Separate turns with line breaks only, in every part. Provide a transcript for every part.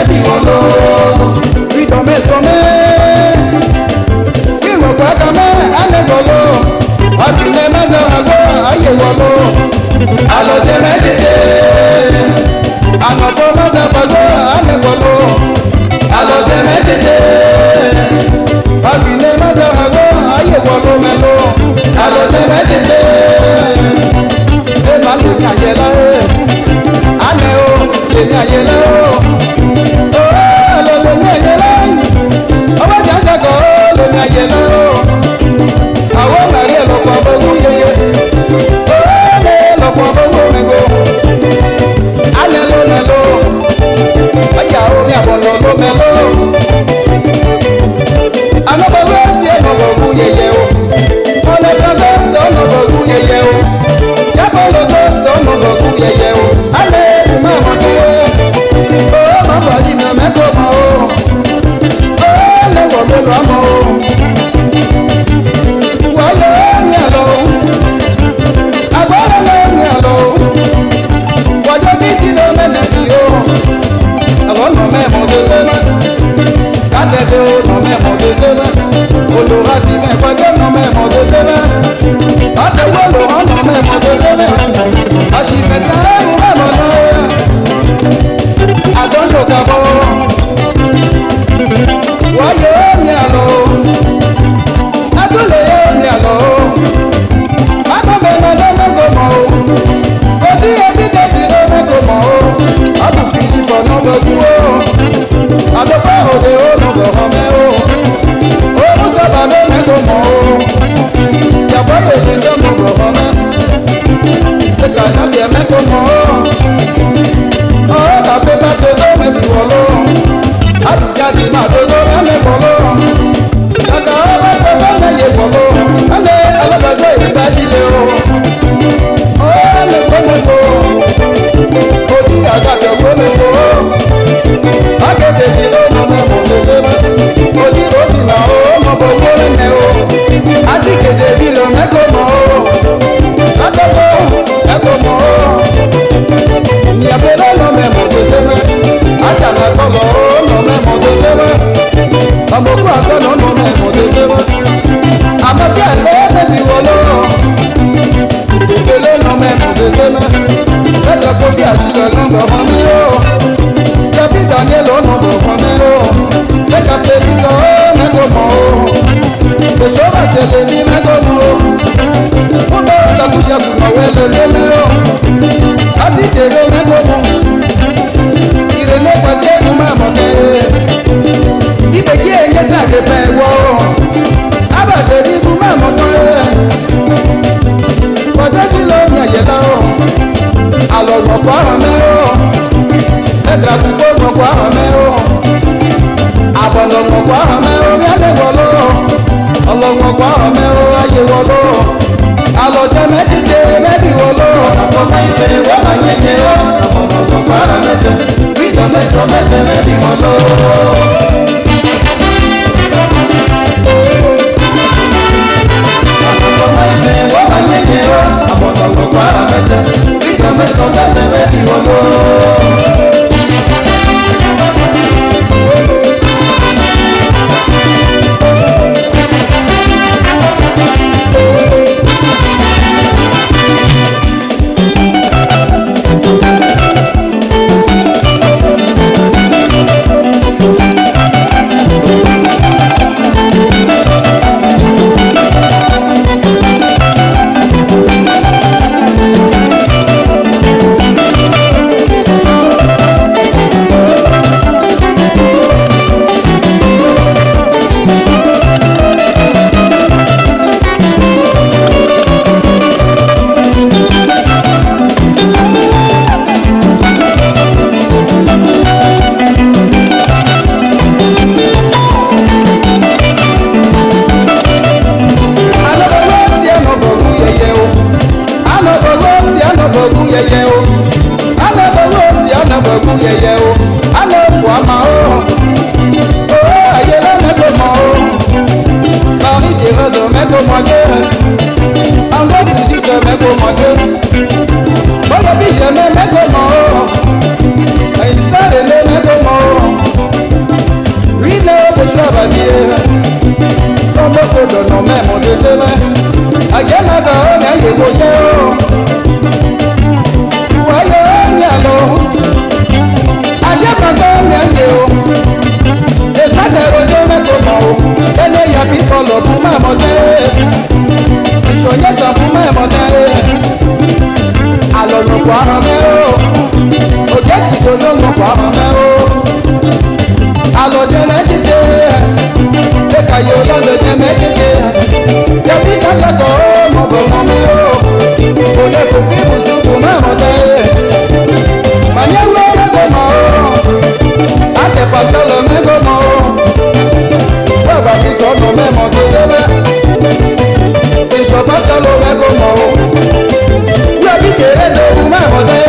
di wolo Vito me some Kimo kwa kame ane wolo Akine mega mago aye wolo Alo de medite Anopo mega mago ane wolo Alo de medite Akine mega mago aye wolo melo Alo de medite Malu ni ayela ane o le ni ayela o le ni ayela owo jaja ko le ni ayela o awo mari e lo po bogu yeye o le lo po bogu mego ane lo melo aya o mi abono lo melo ano bogu ti e mo bogu yeye o mo le jaja so mo bogu yeye o Yabolo so mo bogu yeye o ale ma mo de o ma body na me go mo o le wo me lo mo wa le mi alo agora le mi alo wa do bi si no me na bi o alo no me mo de ma ka te do no me mo de ma olùwà sí mi pẹ̀lú no me mo de ma àtẹ̀wọ́ lò wọ́n no me mo de ma àṣìfẹ̀sẹ̀ ẹ̀rù mẹ́mọ̀ náà àdánlò kàbọ̀ wáyé ní àlọ́ adúlé ní àlọ́ adọ́gbẹ̀nà lọ́mẹ́gbẹ̀ mọ́ o òbí ẹbí dẹ́bí lọ́mẹ́gbẹ̀ mọ́ o àbùfì ìbọn náà lọ́dún o àdọ́gbẹ́ òde ó lọ́gbẹ̀ ọmọ o òun sábà lọ́mẹ́gbẹ̀ mọ́ o yàgbọ́ lè ní lọ́mọ̀gbẹ̀ ọmọ Seka shabi emeko mo Oh ka pe ma to do me fi wolo Adi jadi ma to do me wolo Kaka o ma to do me ye wolo Ale alabago e ba ji le o Oh le ko mo ko Odi aga to ko me ko Age de di do no me mo de ma Odi odi na o mo bo ko ne o Adi ke de bi lo me ko mo Adoko Ekomo, Niabelo no me modele, Ajana kolo no me modele, Amoku akono no me modele, Amabi ale me biwolo, Niabelo no me modele, Leta kobi asile no me homio, Yabi Daniel no me homio, Leta Felisa me komo, Besova tele mi me komo. Mundo takusha kunawele lemero Ati dele megomu Irene pate kumama me Ibeki enye sake pewo Abate di kumama me Wade di lo nyayela o Alo wakwa hamero Edra kubo wakwa hamero Abono wakwa hamero Yane wolo Alo wakwa hamero Aye wolo Alo jeme jije mebi wolo Akoma ife wama nyenye o Amono para mete Vito me somete mebi wolo Akoma ife wama nyenye o Amono para mete Vito me somete mebi wolo yẹ kó jẹ́ o. Wáyé ní àlọ́, àṣẹ́kọ̀ọ́sọ́ ní ẹ̀yẹ o. Ìsátẹ̀rọ̀jọ́ mẹ́kọ̀ọ́ mọ̀ o, ẹni yẹ kí kọlọ̀ fún mẹ́mọ́ jẹ́. Ìṣòyẹ́sọ̀ fún mẹ́mọ́ jẹ́. Àlọ́nùkọ̀ àrùn mẹ́ o, òjẹ́ sì tó lónùkọ̀ àrùn mẹ́ o. Àlọ́jẹ́ mẹ́jíjẹ́, ṣé kàyé olóòjẹ́ mẹ́jíjẹ́. Yẹ̀bí kálẹ̀kọ̀ ó mọ̀ bọ̀ mọ́ mi o, kò lè kò kí ibùsùn kò mẹ́mọ́ jẹ́. Mànyẹ́wó mẹ́kọ̀ọ́ mọ̀ o, àtẹ̀pàṣẹ́lẹ̀ mẹ́kọ̀ọ́ mọ̀ o. Bàbá mi sọ̀nù mẹ́mọ́ tó débẹ̀, ìṣọ̀pàṣẹ́lẹ̀ mẹ́kọ̀ọ́ mọ̀ o. Yẹ̀bí kéré lóru mẹ́mọ́ jẹ́.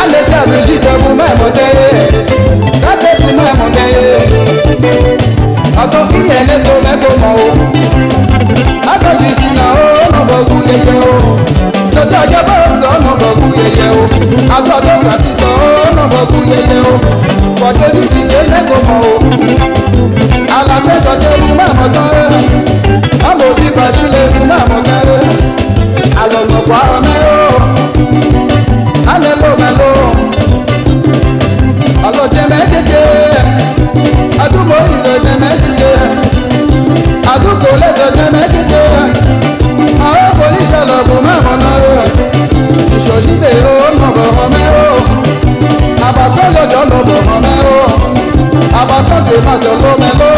Alẹ́ sàbíjì tẹ̀kù mẹ́mọ́ jẹ́. Sátẹ̀kù mẹ́mọ́ jẹ́. Ọ̀tọ̀ kí ẹlẹ́sọ mẹ́kọ̀ọ́ mọ̀ o. Akọ̀jù ìsìnà ó nọ̀bọ̀gù yẹyẹ o. Tọ́jú ọjọ́ bá sọ nọ̀bọ̀gù yẹyẹ o. Agbọ́dọ̀ kàti sọ ó nọ̀bọ̀gù yẹyẹ o. Pọ̀jọ́ ní ìdílé mẹ́kọ̀ọ́ mọ̀ o. Alàgbẹ́jọ́ ṣe fún mẹ́mọ́ tán. Ọmọ òbí pàṣẹ lè fún mẹ́mọ́ tán. Àlọ́gbọ̀pọ̀ àwọn mẹ́rọ. Alẹ́ ló mẹ́lò. Ọlọ́jẹ́ mẹ́jẹ̀jẹ̀. Àdúgbò ìrẹ̀jẹ̀ mẹ́jẹ̀jẹ̀. Àdúgbò lẹ́jọ̀jẹ̀ mẹ́jẹ̀jẹ̀. Àwọn polisi ọlọ́gbọ̀n mẹ́mọ́ náà rẹ̀. Ìṣòṣìlẹ̀ ó nọ̀bọ̀ wọn mẹ́rọ. Àbàṣẹ́ lọ́jọ́ lọ́bọ̀ wọn mẹ́rọ. Àbàṣẹ́ tèmásẹ̀ ló mẹ́lò.